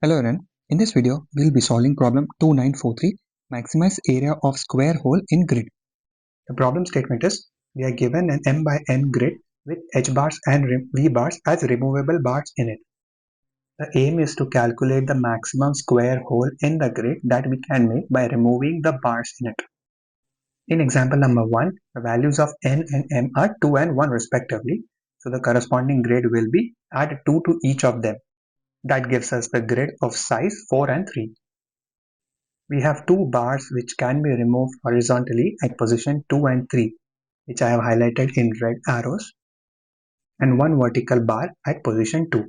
Hello everyone, in this video we will be solving problem 2943, maximize area of square hole in grid. The problem statement is, we are given an m by n grid with h bars and v bars as removable bars in it. The aim is to calculate the maximum square hole in the grid that we can make by removing the bars in it. In example number 1, the values of n and m are 2 and 1 respectively, so the corresponding grid will be add 2 to each of them. That gives us the grid of size 4 and 3. We have two bars which can be removed horizontally at position 2 and 3, which I have highlighted in red arrows, and one vertical bar at position 2.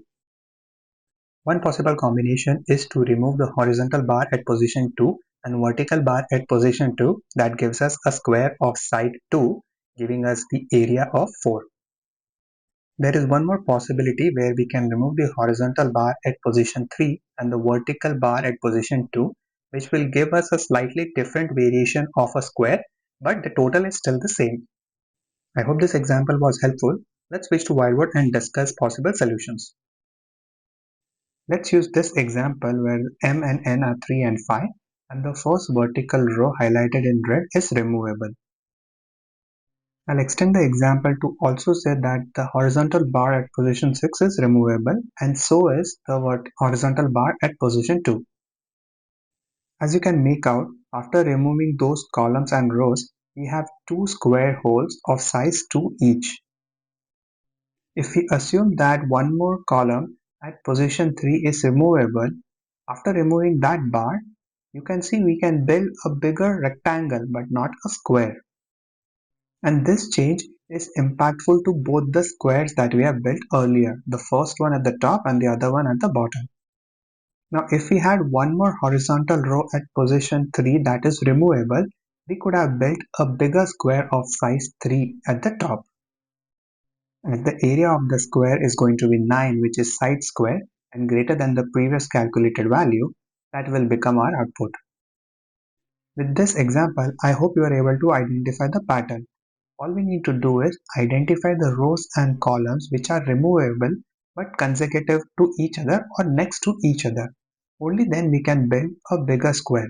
One possible combination is to remove the horizontal bar at position 2 and vertical bar at position 2. That gives us a square of side 2, giving us the area of 4. There is one more possibility where we can remove the horizontal bar at position 3 and the vertical bar at position 2, which will give us a slightly different variation of a square, but the total is still the same. I hope this example was helpful. Let's switch to whiteboard and discuss possible solutions. Let's use this example where m and n are 3 and 5, and the first vertical row highlighted in red is removable. I'll extend the example to also say that the horizontal bar at position 6 is removable, and so is the horizontal bar at position 2. As you can make out, after removing those columns and rows, we have two square holes of size 2 each. If we assume that one more column at position 3 is removable, after removing that bar, you can see we can build a bigger rectangle but not a square. And this change is impactful to both the squares that we have built earlier, the first one at the top and the other one at the bottom. Now if we had one more horizontal row at position 3 that is removable, we could have built a bigger square of size 3 at the top. As the area of the square is going to be 9, which is side square and greater than the previous calculated value, that will become our output. With this example, I hope you are able to identify the pattern. All we need to do is identify the rows and columns which are removable but consecutive to each other or next to each other. Only then we can build a bigger square.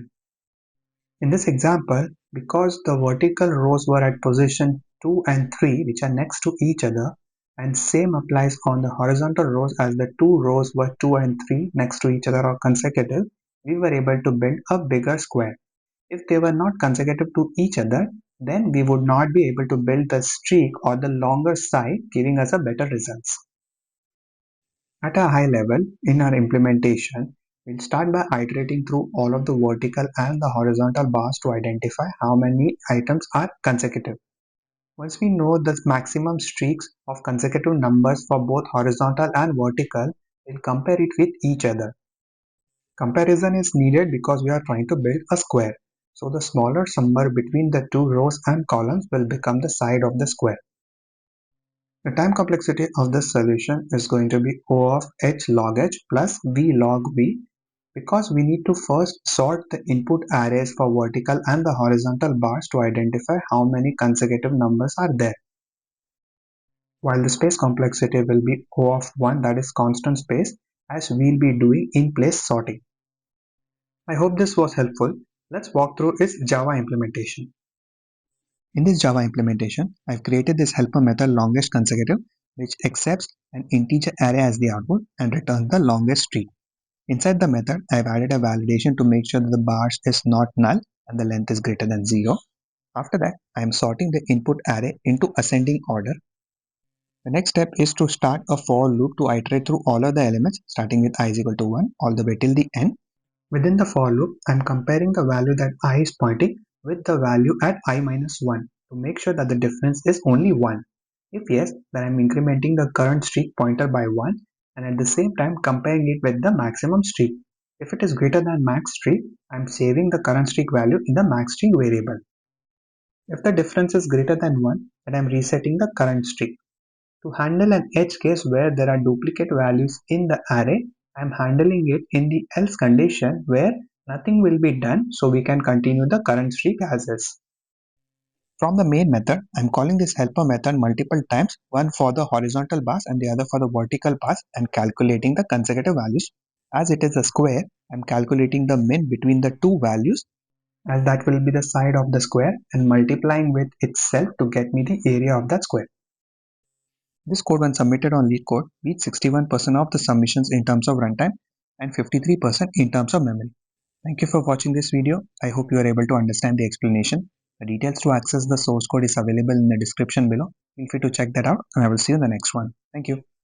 In this example, because the vertical rows were at position 2 and 3 which are next to each other, and same applies on the horizontal rows as the two rows were 2 and 3 next to each other or consecutive, we were able to build a bigger square. If they were not consecutive to each other, then we would not be able to build the streak or the longer side, giving us a better results. At a high level, in our implementation, we'll start by iterating through all of the vertical and the horizontal bars to identify how many items are consecutive. Once we know the maximum streaks of consecutive numbers for both horizontal and vertical, we'll compare it with each other. Comparison is needed because we are trying to build a square. So the smaller number between the two rows and columns will become the side of the square. The time complexity of this solution is going to be O of h log h plus v log v, because we need to first sort the input arrays for vertical and the horizontal bars to identify how many consecutive numbers are there. While the space complexity will be O of 1, that is constant space, as we'll be doing in place sorting. I hope this was helpful. Let's walk through its Java implementation. In this Java implementation, I've created this helper method longest consecutive, which accepts an integer array as the output and returns the longest streak. Inside the method, I've added a validation to make sure that the bars is not null and the length is greater than 0. After that, I am sorting the input array into ascending order. The next step is to start a for loop to iterate through all of the elements, starting with I is equal to 1 all the way till the end. Within the for loop, I am comparing the value that I is pointing with the value at I minus 1 to make sure that the difference is only 1. If yes, then I am incrementing the current streak pointer by 1 and at the same time comparing it with the maximum streak. If it is greater than max streak, I am saving the current streak value in the max streak variable. If the difference is greater than 1, then I am resetting the current streak. To handle an edge case where there are duplicate values in the array, I am handling it in the else condition where nothing will be done, so we can continue the current streak as is. From the main method, I am calling this helper method multiple times, one for the horizontal bars and the other for the vertical bars, and calculating the consecutive values. As it is a square, I'm calculating the min between the two values, as that will be the side of the square, and multiplying with itself to get me the area of that square. This code, when submitted on LeetCode, reached 61% of the submissions in terms of runtime and 53% in terms of memory. Thank you for watching this video. I hope you are able to understand the explanation. The details to access the source code is available in the description below. Feel free to check that out, and I will see you in the next one. Thank you.